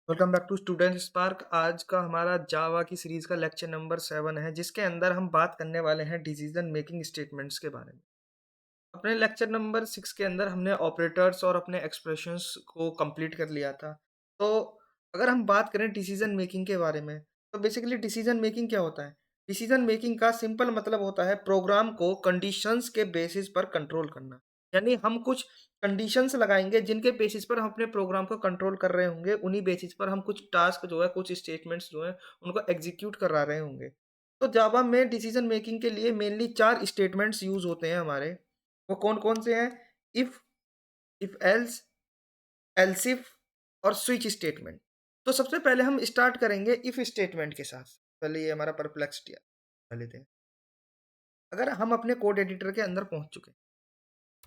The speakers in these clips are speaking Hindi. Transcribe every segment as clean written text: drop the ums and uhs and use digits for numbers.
Welcome back to student spark. आज का हमारा जावा की सीरीज का लेक्चर नंबर 7 है, जिसके अंदर हम बात करने वाले हैं डिसीजन मेकिंग स्टेटमेंट्स के बारे में। अपने लेक्चर नंबर 6 के अंदर हमने ऑपरेटर्स और अपने एक्सप्रेशंस को कंप्लीट कर लिया था। तो अगर हम बात करें डिसीजन मेकिंग के बारे में, तो बेसिकली डिसीजन मेकिंग क्या होता है? डिसीजन मेकिंग का सिंपल मतलब होता है प्रोग्राम को कंडीशंस के बेसिस पर कंट्रोल करना। यानी हम कुछ कंडीशंस लगाएंगे जिनके बेसिस पर हम अपने प्रोग्राम को कंट्रोल कर रहे होंगे, उन्हीं बेसिस पर हम कुछ टास्क जो है, कुछ स्टेटमेंट्स जो है, उनको एग्जीक्यूट करा रहे होंगे। तो जावा में डिसीजन मेकिंग के लिए मेनली 4 स्टेटमेंट्स यूज होते हैं हमारे। वो कौन-कौन से हैं? If, if else, else if और स्विच स्टेटमेंट। तो सबसे पहले हम स्टार्ट करेंगे इफ स्टेटमेंट के साथ। पहले ये हमारा परप्लेक्सिटी कर लेते हैं। अगर हम अपने कोड एडिटर के अंदर पहुंच चुके हैं,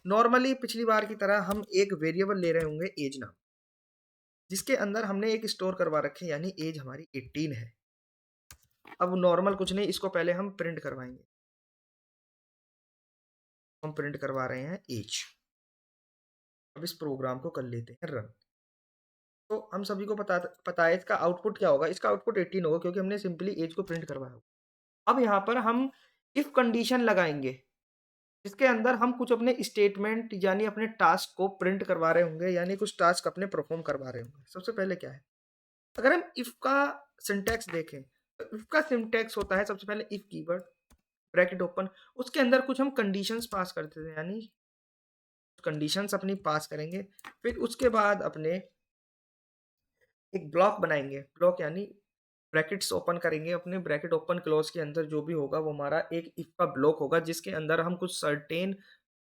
नॉर्मली पिछली बार की तरह हम एक वेरिएबल ले रहे होंगे एज नाम, जिसके अंदर हमने एक स्टोर करवा रखे, यानी एज हमारी 18 है। अब नॉर्मल कुछ नहीं, इसको पहले हम प्रिंट करवाएंगे। हम प्रिंट करवा रहे हैं एज। अब इस प्रोग्राम को कर लेते हैं रन। तो हम सभी को पता है इसका आउटपुट क्या होगा। इसका आउटपुट 18 होगा, क्योंकि हमने सिंपली एज को प्रिंट करवाया होगा। अब यहाँ पर हम इफ कंडीशन लगाएंगे, इसके अंदर हम कुछ अपने स्टेटमेंट यानी अपने टास्क को प्रिंट करवा रहे होंगे, यानी कुछ टास्क अपने परफॉर्म करवा रहे होंगे। सबसे पहले क्या है, अगर हम इफ का सिंटैक्स देखें, तो इफ का सिंटैक्स होता है सबसे पहले इफ कीवर्ड, ब्रैकेट ओपन, उसके अंदर कुछ हम कंडीशंस पास करते थे, यानी कंडीशंस अपनी पास करेंगे। फिर उसके बाद अपने एक ब्लॉक बनाएंगे। ब्लॉक यानी ब्रैकेट्स ओपन करेंगे, अपने ब्रैकेट ओपन क्लोज के अंदर जो भी होगा वो हमारा एक इफ का ब्लॉक होगा, जिसके अंदर हम कुछ सर्टेन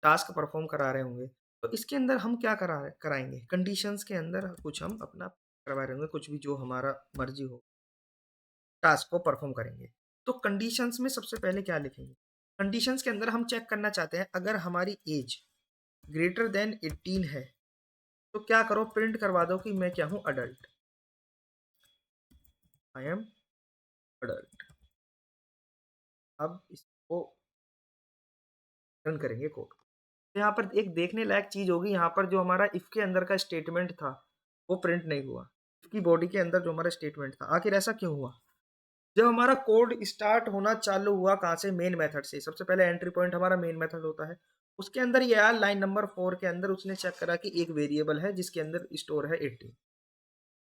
टास्क परफॉर्म करा रहे होंगे। तो इसके अंदर हम क्या कराएंगे, कंडीशंस के अंदर कुछ हम अपना करवा रहे होंगे, कुछ भी जो हमारा मर्जी हो, टास्क को परफॉर्म करेंगे। तो कंडीशंस में सबसे पहले क्या लिखेंगे, कंडीशंस के अंदर हम चेक करना चाहते हैं अगर हमारी एज ग्रेटर देन 18 है, तो क्या करो, प्रिंट करवा दो कि मैं क्या हूँ, अडल्ट। I am adult. अब इसको रन करेंगे कोड। तो यहाँ पर एक देखने लायक चीज होगी, यहाँ पर जो हमारा इफ के अंदर का स्टेटमेंट था वो प्रिंट नहीं हुआ। इफ की बॉडी के अंदर जो हमारा स्टेटमेंट था, आखिर ऐसा क्यों हुआ? जब हमारा कोड स्टार्ट होना चालू हुआ, कहाँ से, मेन मेथड से। सबसे पहले एंट्री पॉइंट हमारा मेन मेथड होता है। उसके अंदर ये आया लाइन नंबर 4 के अंदर, उसने चेक करा कि एक वेरिएबल है जिसके अंदर स्टोर है 18।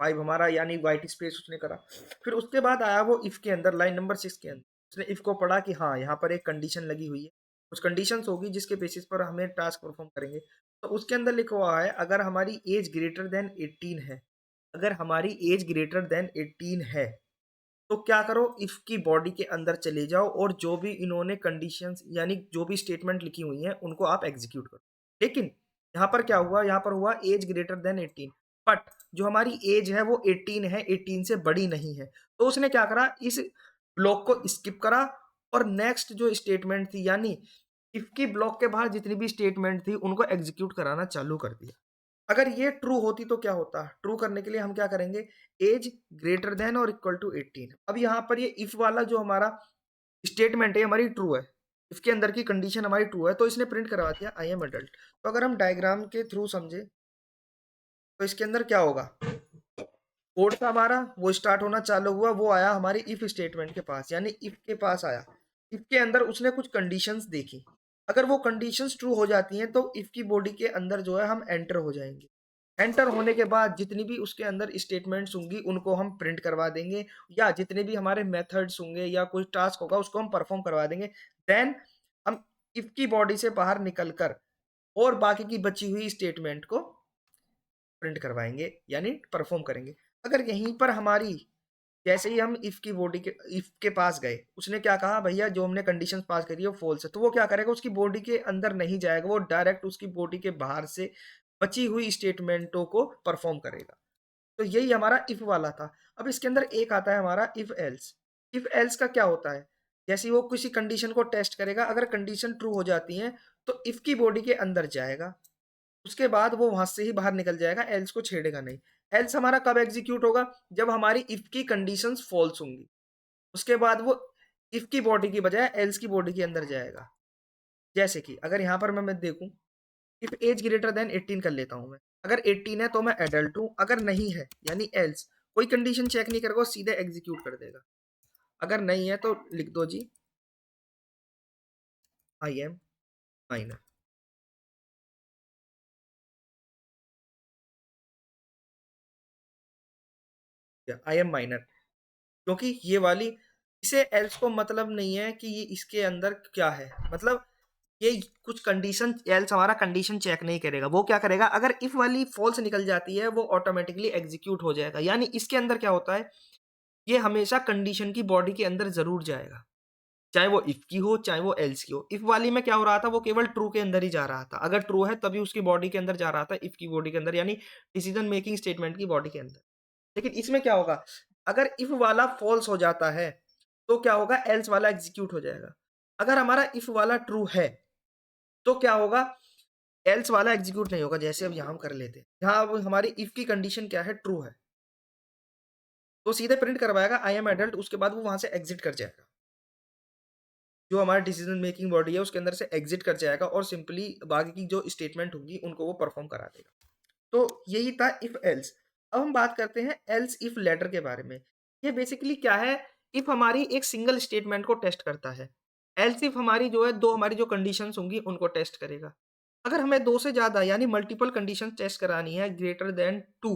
5 हमारा यानी वाइट स्पेस उसने करा। फिर उसके बाद आया वो इफ के अंदर लाइन नंबर 6 के अंदर, उसने इफ को पढ़ा कि हाँ यहाँ पर एक कंडीशन लगी हुई है, कुछ कंडीशंस होगी जिसके बेसिस पर हमें टास्क परफॉर्म करेंगे। तो उसके अंदर लिखा हुआ है अगर हमारी एज ग्रेटर देन 18 है, अगर हमारी एज ग्रेटर देन 18 है, तो क्या करो, इफ की बॉडी के अंदर चले जाओ और जो भी इन्होंने कंडीशंस यानी जो भी स्टेटमेंट लिखी हुई हैं उनको आप एग्जीक्यूट करो। लेकिन यहाँ पर क्या हुआ, यहाँ पर हुआ एज ग्रेटर देन 18, बट जो हमारी एज है वो 18 है, 18 से बड़ी नहीं है। तो उसने क्या करा, इस ब्लॉक को स्किप करा और नेक्स्ट जो स्टेटमेंट थी, यानी इफ की ब्लॉक के बाहर जितनी भी स्टेटमेंट थी उनको एग्जीक्यूट कराना चालू कर दिया। अगर ये ट्रू होती तो क्या होता, ट्रू करने के लिए हम क्या करेंगे, एज ग्रेटर देन और इक्वल टू 18। अब यहाँ पर ये इफ वाला जो हमारा स्टेटमेंट है हमारी ट्रू है, इफ के अंदर की कंडीशन हमारी ट्रू है, तो इसने प्रिंट करवा दिया आई एम अडल्ट। तो अगर हम डायग्राम के थ्रू समझे, तो इसके अंदर क्या होगा, कोड था हमारा, वो स्टार्ट होना चालू हुआ, वो आया हमारी इफ स्टेटमेंट के पास, यानी इफ के पास आया। इफ के अंदर उसने कुछ कंडीशंस देखी, अगर वो कंडीशंस ट्रू हो जाती हैं तो इफ की बॉडी के अंदर जो है हम एंटर हो जाएंगे। एंटर होने के बाद जितनी भी उसके अंदर स्टेटमेंट्स होंगी उनको हम प्रिंट करवा देंगे, या जितने भी हमारे मेथड्स होंगे या कोई टास्क होगा उसको हम परफॉर्म करवा देंगे। देन हम इफ की बॉडी से बाहर निकलकर और बाकी की बची हुई स्टेटमेंट को प्रिंट करवाएंगे, यानी परफॉर्म करेंगे। अगर यहीं पर हमारी, जैसे ही हम इफ के पास गए, उसने क्या कहा, भैया जो हमने कंडीशंस पास करी है वो फॉल्स है, तो वो क्या करेगा, उसकी बॉडी के अंदर नहीं जाएगा, वो डायरेक्ट उसकी बॉडी के बाहर से बची हुई स्टेटमेंटों को परफॉर्म करेगा। तो यही हमारा इफ वाला था। अब इसके अंदर एक आता है हमारा इफ एल्स। इफ एल्स का क्या होता है, जैसे ही वो किसी कंडीशन को टेस्ट करेगा, अगर कंडीशन ट्रू हो जाती है तो इफ की बॉडी के अंदर जाएगा, उसके बाद वो वहां से ही बाहर निकल जाएगा, एल्स को छेड़ेगा नहीं। एल्स हमारा कब एग्जीक्यूट होगा, जब हमारी इफ की कंडीशंस फॉल्स होंगी, उसके बाद वो इफ की बॉडी की बजाय एल्स की बॉडी के अंदर जाएगा। जैसे कि अगर यहाँ पर मैं देखूं, इफ एज ग्रेटर देन 18 कर लेता हूं मैं, अगर 18 है तो मैं एडल्ट हूँ, अगर नहीं है यानी एल्स, कोई कंडीशन चेक नहीं करेगा, सीधे एग्जीक्यूट कर देगा। अगर नहीं है तो लिख दो जी I am minor, I am minor, क्योंकि ये वाली, इसे एल्स को मतलब नहीं है कि ये इसके अंदर क्या है, मतलब ये कुछ कंडीशन, एल्स हमारा कंडीशन चेक नहीं करेगा, वो क्या करेगा, अगर इफ वाली फॉल्स निकल जाती है वो ऑटोमेटिकली एग्जीक्यूट हो जाएगा। यानी इसके अंदर क्या होता है, ये हमेशा कंडीशन की बॉडी के अंदर जरूर जाएगा, चाहे वो इफ की हो चाहे वो एल्स की हो। इफ वाली में क्या हो रहा था, वो केवल ट्रू के अंदर ही जा रहा था, अगर ट्रू है तभी उसकी बॉडी के अंदर जा रहा था, इफ की बॉडी के अंदर, यानी डिसीजन मेकिंग स्टेटमेंट की बॉडी के अंदर। लेकिन इसमें क्या होगा, अगर इफ वाला फॉल्स हो जाता है तो क्या होगा, एल्स वाला एग्जीक्यूट हो जाएगा। अगर हमारा इफ वाला ट्रू है तो क्या होगा, एल्स वाला एग्जीक्यूट नहीं होगा। जैसे अब यहाँ हम कर लेते हैं, यहाँ अब हमारी इफ की कंडीशन क्या है, ट्रू है, तो सीधे प्रिंट करवाएगा आई एम एडल्ट, उसके बाद वो वहां से एग्जिट कर जाएगा, जो हमारा डिसीजन मेकिंग बॉडी है उसके अंदर से एग्जिट कर जाएगा और सिंपली बाकी की जो स्टेटमेंट होगी उनको वो परफॉर्म करा देगा। तो यही था इफ एल्स। अब हम बात करते हैं एल्स इफ लेटर के बारे में। ये बेसिकली क्या है, इफ हमारी एक सिंगल स्टेटमेंट को टेस्ट करता है, एल्स इफ हमारी जो है दो हमारी जो कंडीशंस होंगी उनको टेस्ट करेगा। अगर हमें दो से ज्यादा यानी मल्टीपल कंडीशन टेस्ट करानी है ग्रेटर देन टू,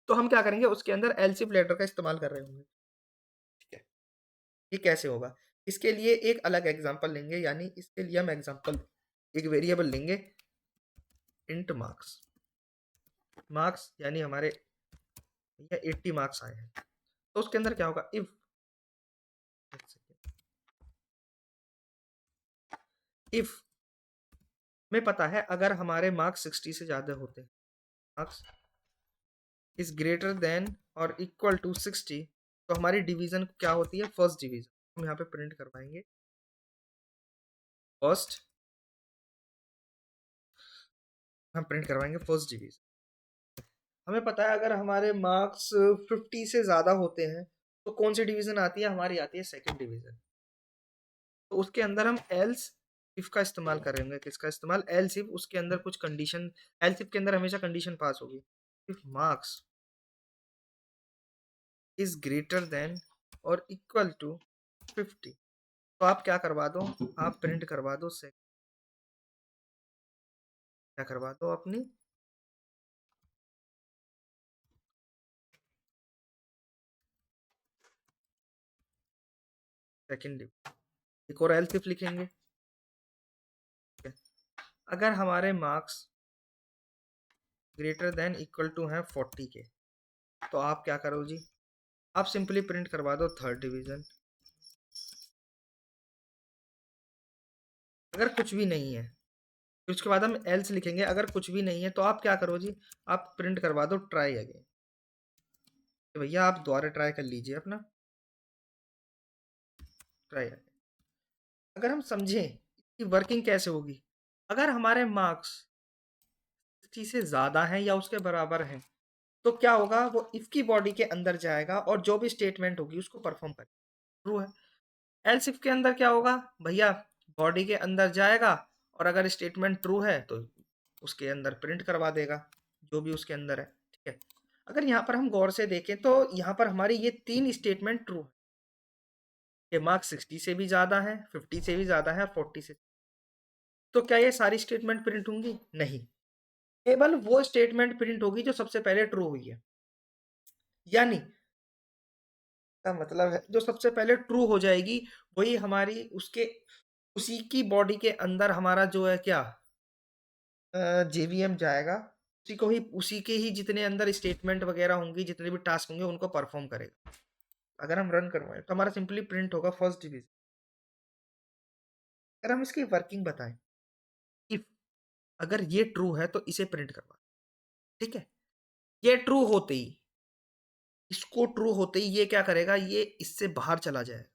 तो हम क्या करेंगे, उसके अंदर एल्स इफ लेटर का इस्तेमाल कर रहे होंगे। ठीक है, ये कैसे होगा, इसके लिए एक अलग एग्जांपल लेंगे, यानी इसके लिए हम एग्जांपल एक वेरिएबल लेंगे इंट मार्क्स। मार्क्स यानी हमारे भैया 80 मार्क्स आए हैं, तो उसके अंदर क्या होगा, इफ में पता है अगर हमारे मार्क्स 60 से ज्यादा होते हैं, मार्क्स इज ग्रेटर देन और इक्वल टू 60, तो हमारी डिवीजन क्या होती है, फर्स्ट डिवीजन। हम यहाँ पे प्रिंट करवाएंगे फर्स्ट, हम प्रिंट करवाएंगे फर्स्ट डिवीजन। हमें पता है अगर हमारे मार्क्स 50 से ज्यादा होते हैं तो कौन सी डिवीजन आती है, हमारी आती है सेकंड डिवीजन। तो उसके अंदर हम एल्स इफ का इस्तेमाल करेंगे, किसका इस्तेमाल, एल्स इफ, उसके अंदर कुछ कंडीशन, एल्स इफ के अंदर हमेशा कंडीशन पास होगी, if marks is greater than और इक्वल टू 50, तो आप क्या करवा दो, आप प्रिंट करवा दो से, क्या करवा दो अपनी सेकंड डिवीजन। एक और एल्स इफ लिखेंगे, ठीक है? अगर हमारे marks greater than equal to हैं 40 के, तो आप क्या करो जी, आप सिंपली प्रिंट करवा दो थर्ड डिवीजन। अगर कुछ भी नहीं है, फिर उसके बाद हम एल्स लिखेंगे, अगर कुछ भी नहीं है तो आप क्या करो जी, आप प्रिंट करवा दो ट्राई अगेन। तो भैया आप दोबारा ट्राई कर लीजिए अपना, ट्राई अगेन। अगर हम समझें कि वर्किंग कैसे होगी, अगर हमारे मार्क्स 60 से ज़्यादा हैं या उसके बराबर हैं, तो क्या होगा, वो इफ की बॉडी के अंदर जाएगा और जो भी स्टेटमेंट होगी उसको परफॉर्म करेगा, ट्रू है। एल्स इफ के अंदर क्या होगा भैया, बॉडी के अंदर जाएगा और अगर स्टेटमेंट ट्रू है तो उसके अंदर प्रिंट करवा देगा जो भी उसके अंदर है, ठीक है। अगर यहाँ पर हम गौर से देखें तो यहाँ पर हमारी ये तीन स्टेटमेंट ट्रू है, कि मार्क्स 60 से भी ज़्यादा है, 50 से भी ज़्यादा है और 40 से, तो क्या ये सारी स्टेटमेंट प्रिंट होंगी, नहीं, केवल वो स्टेटमेंट प्रिंट होगी जो सबसे पहले ट्रू हुई है। यानी का मतलब है जो सबसे पहले ट्रू हो जाएगी वही हमारी उसके उसी की बॉडी के अंदर हमारा जो है क्या, जेवीएम जाएगा, उसी को ही, उसी के ही जितने अंदर स्टेटमेंट वगैरह होंगी, जितने भी टास्क होंगे उनको परफॉर्म करेगा। अगर हम रन करवाएं तो हमारा सिंपली प्रिंट होगा फर्स्ट डिवीजन। अगर हम इसकी वर्किंग बताएं, इफ अगर ये ट्रू है तो इसे प्रिंट करवा, ठीक है, ये ट्रू होते ही, इसको ट्रू होते ही ये क्या करेगा, ये इससे बाहर चला जाएगा,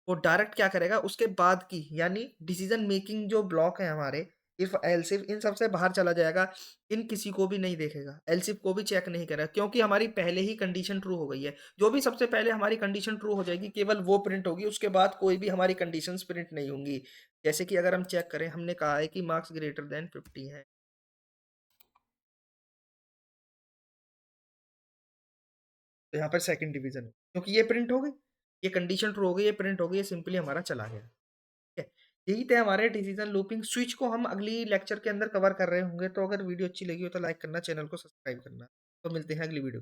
वो डायरेक्ट क्या करेगा उसके बाद की, यानी डिसीजन मेकिंग जो ब्लॉक है हमारे, इफ एल्स इफ, इन सबसे बाहर चला जाएगा, इन किसी को भी नहीं देखेगा, एल्स इफ को भी चेक नहीं करेगा, क्योंकि हमारी पहले ही कंडीशन ट्रू हो गई है। जो भी सबसे पहले हमारी कंडीशन ट्रू हो जाएगी केवल वो प्रिंट होगी, उसके बाद कोई भी हमारी कंडीशंस प्रिंट नहीं होंगी। जैसे कि अगर हम चेक करें, हमने कहा है कि मार्क्स ग्रेटर देन 50 है, तो यहाँ पर सेकंड डिवीज़न क्योंकि ये प्रिंट हो गई, ये कंडीशन ट्रू हो गई, ये प्रिंट हो गई, ये सिंपली हमारा चला गया। ठीक है? यही थे हमारे डिसीजन लूपिंग स्विच को हम अगली लेक्चर के अंदर कवर कर रहे होंगे, तो अगर वीडियो अच्छी लगी हो तो लाइक करना, चैनल को सब्सक्राइब करना। तो मिलते हैं अगली वीडियो